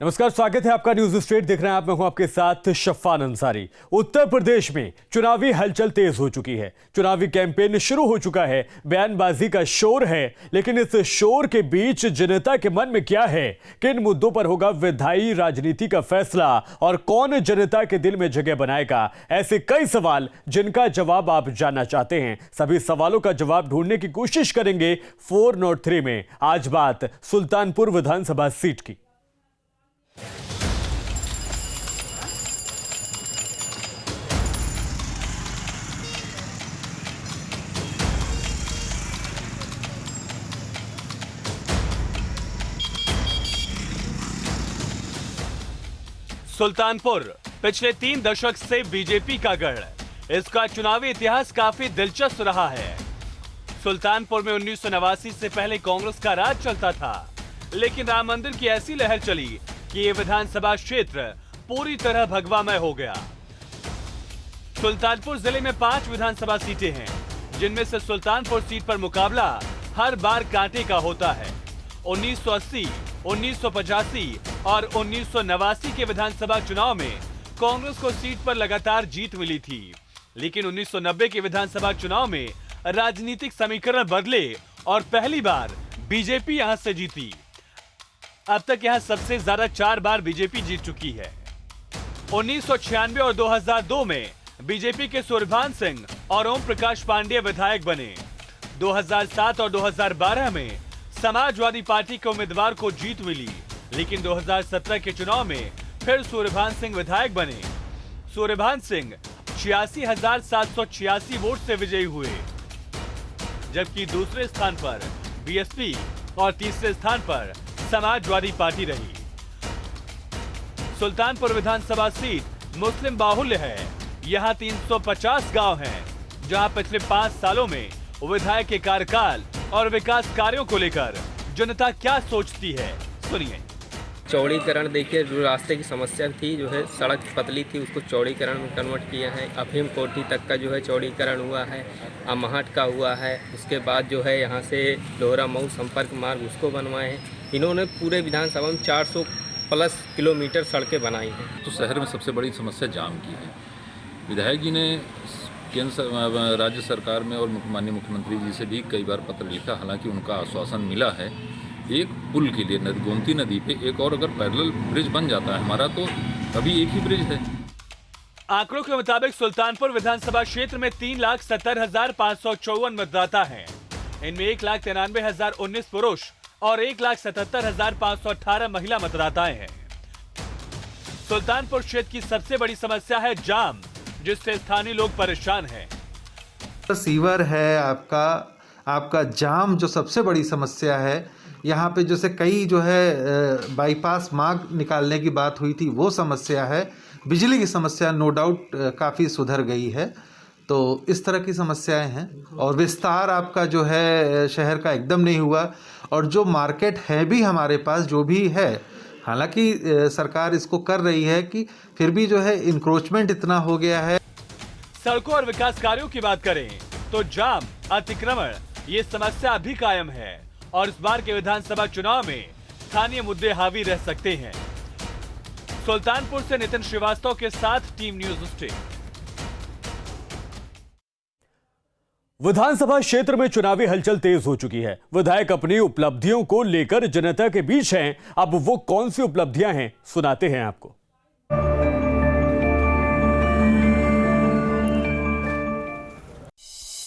नमस्कार, स्वागत है आपका न्यूज स्ट्रेट देख रहे हैं आप। मैं हूं आपके साथ शफ़ान अंसारी। उत्तर प्रदेश में चुनावी हलचल तेज हो चुकी है। चुनावी कैंपेन शुरू हो चुका है, बयानबाजी का शोर है, लेकिन इस शोर के बीच जनता के मन में क्या है, किन मुद्दों पर होगा विधायी राजनीति का फैसला और कौन जनता के दिल में जगह बनाएगा, ऐसे कई सवाल जिनका जवाब आप जानना चाहते हैं। सभी सवालों का जवाब ढूंढने की कोशिश करेंगे 403 में। आज बात सुल्तानपुर विधानसभा सीट की। सुल्तानपुर पिछले 3 दशक से बीजेपी का गढ़। इसका चुनावी इतिहास काफी दिलचस्प रहा है। सुल्तानपुर में 1989 से पहले कांग्रेस का राज चलता था, लेकिन राम मंदिर की ऐसी लहर चली कि ये विधानसभा क्षेत्र पूरी तरह भगवामय हो गया। सुल्तानपुर जिले में 5 विधानसभा सीटें हैं, जिनमें से सुल्तानपुर सीट पर मुकाबला हर बार कांटे का होता है। 1980, 1985 और 1989 के विधानसभा चुनाव में कांग्रेस को सीट पर लगातार जीत मिली थी, लेकिन 1990 के विधानसभा चुनाव में राजनीतिक समीकरण बदले और पहली बार बीजेपी यहां से जीती। अब तक यहां सबसे ज्यादा 4 बार बीजेपी जीत चुकी है। 1996 और 2002 में बीजेपी के सूर्यभान सिंह और ओम प्रकाश पांडेय विधायक बने। 2007 और 2012 में समाजवादी पार्टी के उम्मीदवार को जीत मिली, लेकिन 2017 के चुनाव में फिर सूर्यभान सिंह विधायक बने। सूर्यभान सिंह 86,786 वोट से विजयी हुए, जबकि दूसरे स्थान पर बीएसपी और तीसरे स्थान पर समाजवादी पार्टी रही। सुल्तानपुर विधानसभा सीट मुस्लिम बाहुल्य है। यहाँ 350 गांव हैं, जहां पिछले 5 सालों में विधायक के कार्यकाल और विकास कार्यों को लेकर जनता क्या सोचती है, सुनिए। चौड़ीकरण देखिए, जो रास्ते की समस्या थी, जो है सड़क पतली थी, उसको चौड़ीकरण में कन्वर्ट किया है। अफीम कोठी तक का जो है चौड़ीकरण हुआ है, अमाहट का हुआ है। उसके बाद जो है यहाँ से लोहरा मऊ संपर्क मार्ग उसको बनवाए हैं। इन्होंने पूरे विधानसभा में 400 प्लस किलोमीटर सड़कें बनाई हैं। तो शहर में सबसे बड़ी समस्या जाम की है। विधायक जी ने केंद्र राज्य सरकार में और माननीय मुख्यमंत्री जी से भी कई बार पत्र लिखा, हालांकि उनका आश्वासन मिला है एक पुल के लिए गोमती नदी पे एक और अगर पैरेलल ब्रिज बन जाता है हमारा, तो अभी एक ही ब्रिज है। आंकड़ों के मुताबिक सुल्तानपुर विधानसभा क्षेत्र में 3,70,554 मतदाता हैं। इनमें 1,93,019 पुरुष और 1,77,518 महिला मतदाताएं हैं। सुल्तानपुर क्षेत्र की सबसे बड़ी समस्या है जाम, जिससे स्थानीय लोग परेशान हैं। सीवर है, आपका जाम जो सबसे बड़ी समस्या है। यहाँ पे जैसे कई जो है बाईपास मार्ग निकालने की बात हुई थी, वो समस्या है। बिजली की समस्या नो डाउट काफ़ी सुधर गई है। तो इस तरह की समस्याएं हैं, और विस्तार आपका जो है शहर का एकदम नहीं हुआ। और जो मार्केट है भी हमारे पास जो भी है, हालांकि सरकार इसको कर रही है, कि फिर भी जो है इंक्रोचमेंट इतना हो गया है। सड़कों और विकास कार्यों की बात करें तो जाम, अतिक्रमण, ये समस्या अभी कायम है और इस बार के विधानसभा चुनाव में स्थानीय मुद्दे हावी रह सकते हैं। सुल्तानपुर से नितिन श्रीवास्तव के साथ टीम न्यूज स्टेट। विधानसभा क्षेत्र में चुनावी हलचल तेज हो चुकी है। विधायक अपनी उपलब्धियों को लेकर जनता के बीच हैं। अब वो कौन सी उपलब्धियां हैं, सुनाते हैं आपको।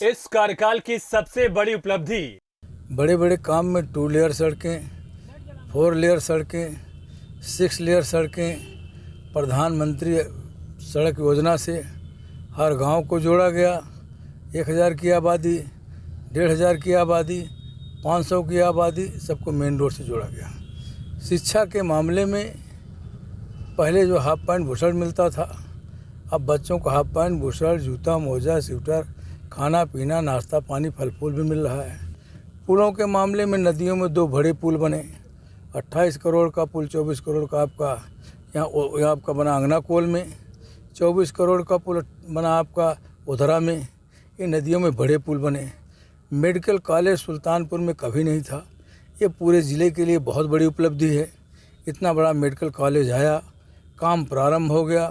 इस कार्यकाल की सबसे बड़ी उपलब्धि, बड़े बड़े काम में 2 लेयर सड़कें, 4 लेयर सड़कें, 6 लेयर सड़कें, प्रधानमंत्री सड़क योजना से हर गांव को जोड़ा गया। 1000 की आबादी, 1500 की आबादी, 500 की आबादी, सबको मेन रोड से जोड़ा गया। शिक्षा के मामले में पहले जो हाफ पैंट बुशर्ट मिलता था, अब बच्चों को हाफ पैंट बुशर्ट, जूता मोजा, स्वेटर, खाना पीना, नाश्ता पानी, फल फूल भी मिल रहा है। पुलों के मामले में नदियों में 2 बड़े पुल बने। 28 करोड़ का पुल, 24 करोड़ का आपका यहाँ आपका बना अंगना कोल में, 24 करोड़ का पुल बना आपका उधरा में। ये नदियों में बड़े पुल बने। मेडिकल कॉलेज सुल्तानपुर में कभी नहीं था। ये पूरे ज़िले के लिए बहुत बड़ी उपलब्धि है। इतना बड़ा मेडिकल कॉलेज आया, काम प्रारंभ हो गया,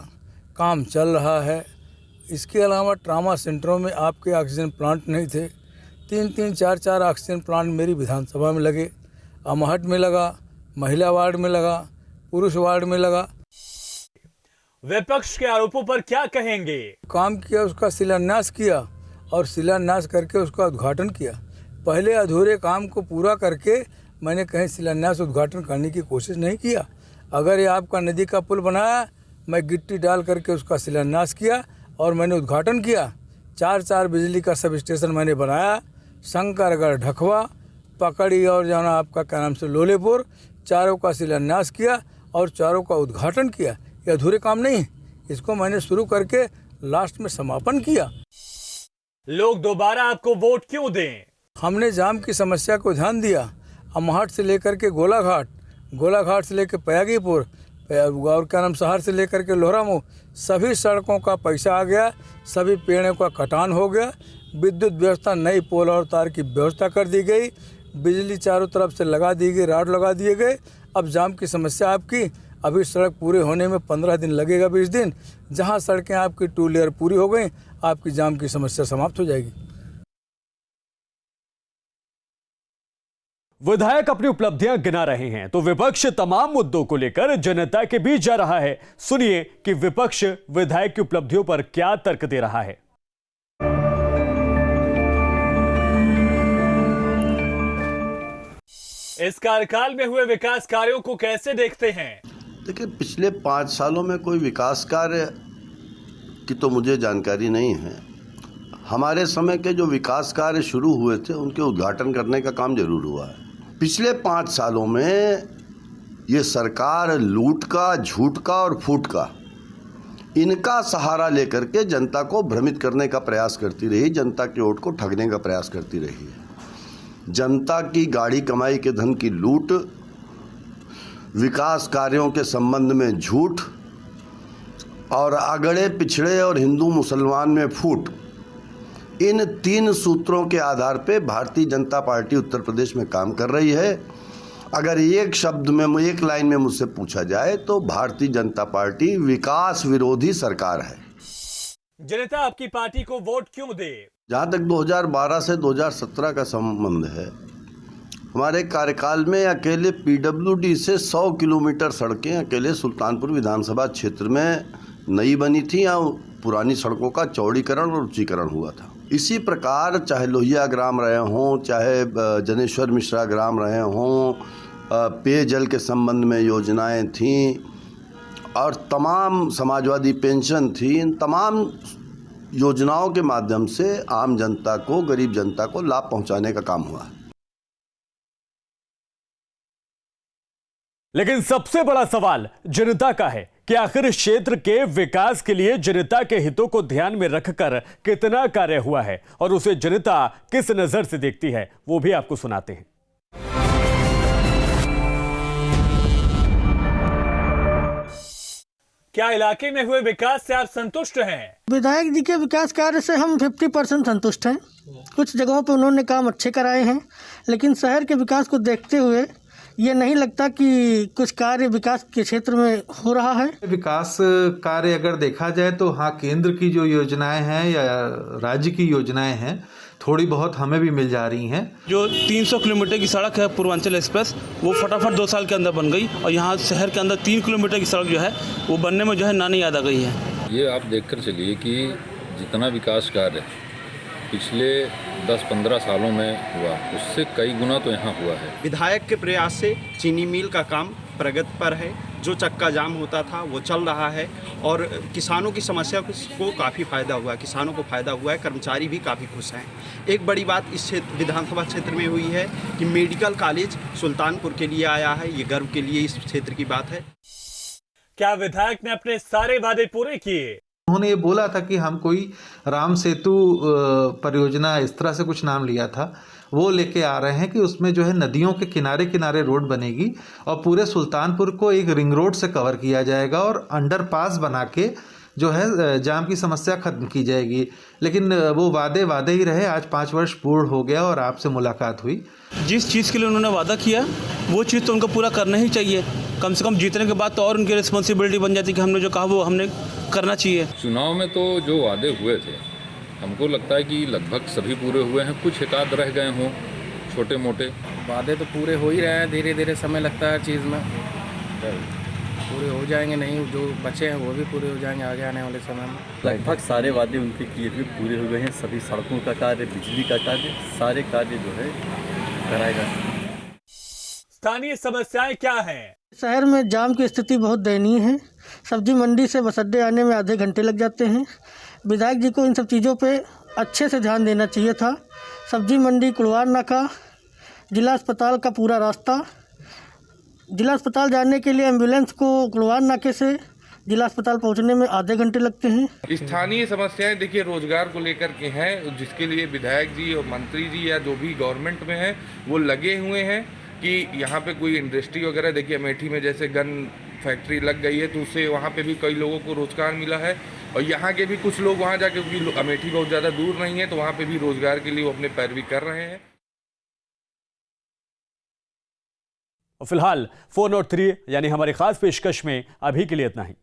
काम चल रहा है। इसके अलावा ट्रामा सेंटरों में आपके ऑक्सीजन प्लांट नहीं थे। 3-3, 4-4 ऑक्सीजन प्लांट मेरी विधानसभा में लगे। अमहट में लगा, महिला वार्ड में लगा, पुरुष वार्ड में लगा। विपक्ष के आरोपों पर क्या कहेंगे? काम किया, उसका शिलान्यास किया और शिलान्यास करके उसका उद्घाटन किया। पहले अधूरे काम को पूरा करके मैंने कहीं शिलान्यास उद्घाटन करने की कोशिश नहीं किया। अगर ये आपका नदी का पुल बनाया, मैं गिट्टी डाल करके उसका शिलान्यास किया और मैंने उद्घाटन किया। 4-4 बिजली का सब स्टेशन मैंने बनाया। शंकरगढ़, ढकवा, पकड़ी और जाना आपका क्या नाम से लोलेपुर, चारों का शिलान्यास किया और चारों का उद्घाटन किया। ये अधूरे काम नहीं है, इसको मैंने शुरू करके लास्ट में समापन किया। लोग दोबारा आपको वोट क्यों दें? हमने जाम की समस्या को ध्यान दिया। अमहट से लेकर के गोलाघाट, गोलाघाट से लेकर पयागीपुर और क्या नाम शहर से लेकर के लोहरामुख, सभी सड़कों का पैसा आ गया, सभी पेड़ों का कटान हो गया, विद्युत व्यवस्था, नई पोल और तार की व्यवस्था कर दी गई, बिजली चारों तरफ से लगा दी गई, राड लगा दिए गए। अब जाम की समस्या आपकी, अभी सड़क पूरे होने में 15 दिन लगेगा, 20 दिन। जहां सड़कें आपकी 2 लेयर पूरी हो गई, आपकी जाम की समस्या समाप्त हो जाएगी। विधायक अपनी उपलब्धियां गिना रहे हैं तो विपक्ष तमाम मुद्दों को लेकर जनता के बीच जा रहा है। सुनिए कि विपक्ष विधायक की उपलब्धियों पर क्या तर्क दे रहा है। इस कार्यकाल में हुए विकास कार्यों को कैसे देखते हैं? देखिए, पिछले 5 सालों में कोई विकास कार्य की तो मुझे जानकारी नहीं है। हमारे समय के जो विकास कार्य शुरू हुए थे उनके उद्घाटन करने का काम जरूर हुआ है। पिछले 5 सालों में ये सरकार लूट का, झूठ का और फूट का, इनका सहारा लेकर के जनता को भ्रमित करने का प्रयास करती रही, जनता के वोट को ठगने का प्रयास करती रही है। जनता की गाड़ी कमाई के धन की लूट, विकास कार्यों के संबंध में झूठ और अगड़े पिछड़े और हिंदू मुसलमान में फूट, इन 3 सूत्रों के आधार पे भारतीय जनता पार्टी उत्तर प्रदेश में काम कर रही है। अगर एक शब्द में, एक लाइन में मुझसे पूछा जाए तो भारतीय जनता पार्टी विकास विरोधी सरकार है। जनता आपकी पार्टी को वोट क्यों दे? जहाँ तक 2012 से 2017 का संबंध है, हमारे कार्यकाल में अकेले पीडब्ल्यूडी से 100 किलोमीटर सड़कें अकेले सुल्तानपुर विधानसभा क्षेत्र में नई बनी थी या पुरानी सड़कों का चौड़ीकरण और उच्चीकरण हुआ था। इसी प्रकार चाहे लोहिया ग्राम रहे हों, चाहे जनेश्वर मिश्रा ग्राम रहे हों, पेयजल के संबंध में योजनाएं थीं और तमाम समाजवादी पेंशन थी। इन तमाम योजनाओं के माध्यम से आम जनता को, गरीब जनता को लाभ पहुंचाने का काम हुआ। लेकिन सबसे बड़ा सवाल जनता का है कि आखिर क्षेत्र के विकास के लिए जनता के हितों को ध्यान में रखकर कितना कार्य हुआ है और उसे जनता किस नजर से देखती है, वो भी आपको सुनाते हैं। क्या इलाके में हुए विकास से आप संतुष्ट हैं? विधायक जी के विकास कार्य से हम 50% संतुष्ट हैं। कुछ जगहों पर उन्होंने काम अच्छे कराए हैं, लेकिन शहर के विकास को देखते हुए ये नहीं लगता कि कुछ कार्य विकास के क्षेत्र में हो रहा है। विकास कार्य अगर देखा जाए तो हाँ, केंद्र की जो योजनाएं हैं या राज्य की योजनाएं हैं, थोड़ी बहुत हमें भी मिल जा रही हैं। जो 300 किलोमीटर की सड़क है पूर्वांचल एक्सप्रेस, वो फटाफट 2 साल के अंदर बन गई और यहाँ शहर के अंदर 3 किलोमीटर की सड़क जो है वो बनने में जो है नानी याद आ गई है। ये आप देखकर चलिए कि जितना विकास कार्य पिछले 10-15 सालों में हुआ, उससे कई गुना तो यहाँ हुआ है। विधायक के प्रयास से चीनी मिल का काम प्रगति पर है। जो चक्का जाम होता था वो चल रहा है और किसानों की समस्या को काफ़ी फ़ायदा हुआ है, किसानों को फ़ायदा हुआ है, कर्मचारी भी काफ़ी खुश हैं। एक बड़ी बात इस क्षेत्र विधानसभा क्षेत्र में हुई है कि मेडिकल कॉलेज सुल्तानपुर के लिए आया है। ये गर्व के लिए इस क्षेत्र की बात है। क्या विधायक ने अपने सारे वादे पूरे किए? उन्होंने ये बोला था कि हम कोई राम सेतु परियोजना, इस तरह से कुछ नाम लिया था, वो लेके आ रहे हैं कि उसमें जो है नदियों के किनारे किनारे रोड बनेगी और पूरे सुल्तानपुर को एक रिंग रोड से कवर किया जाएगा और अंडरपास बना के जो है जाम की समस्या खत्म की जाएगी। लेकिन वो वादे ही रहे। आज 5 वर्ष पूर्ण हो गया और आपसे मुलाकात हुई। जिस चीज़ के लिए उन्होंने वादा किया वो चीज़ तो उनको पूरा करना ही चाहिए। कम से कम जीतने के बाद तो और उनकी रिस्पॉन्सिबिलिटी बन जाती कि हमने जो कहा वो हमने करना चाहिए। चुनाव में तो जो वादे हुए थे हमको लगता है कि लगभग सभी पूरे हुए हैं, कुछ एकाध रह गए हों छोटे मोटे। वादे तो पूरे हो ही रहे हैं, धीरे धीरे समय लगता है हर चीज़ में, पूरे हो जाएंगे। नहीं जो बचे हैं वो भी पूरे हो जाएंगे आगे आने वाले समय में। लगभग सारे वादे उनके किए हुए पूरे हो गए हैं। सभी सड़कों का कार्य, बिजली का कार्य, सारे कार्य जो है कराए जा सकते हैं। स्थानीय समस्याएं क्या हैं? शहर में जाम की स्थिति बहुत दयनीय है। सब्जी मंडी से बस अड्डे आने में आधे घंटे लग जाते हैं। विधायक जी को इन सब चीज़ों पे अच्छे से ध्यान देना चाहिए था। सब्जी मंडी, कुलवार नाका, जिला अस्पताल का पूरा रास्ता, जिला अस्पताल जाने के लिए एम्बुलेंस को कुलवार नाके से जिला अस्पताल पहुंचने में आधे घंटे लगते हैं। स्थानीय समस्याएं देखिए रोजगार को लेकर के हैं, जिसके लिए विधायक जी और मंत्री जी या जो भी गवर्नमेंट में हैं वो लगे हुए हैं कि यहाँ पे कोई इंडस्ट्री वगैरह, देखिए अमेठी में जैसे गन फैक्ट्री लग गई है तो उससे वहाँ पे भी कई लोगों को रोजगार मिला है। और यहाँ के भी कुछ लोग वहाँ जाके, क्योंकि अमेठी बहुत ज़्यादा दूर नहीं है, तो वहाँ पे भी रोजगार के लिए वो अपने पैरवी कर रहे हैं। फिलहाल 4 और 3 यानी हमारी खास पेशकश में अभी के लिए इतना ही।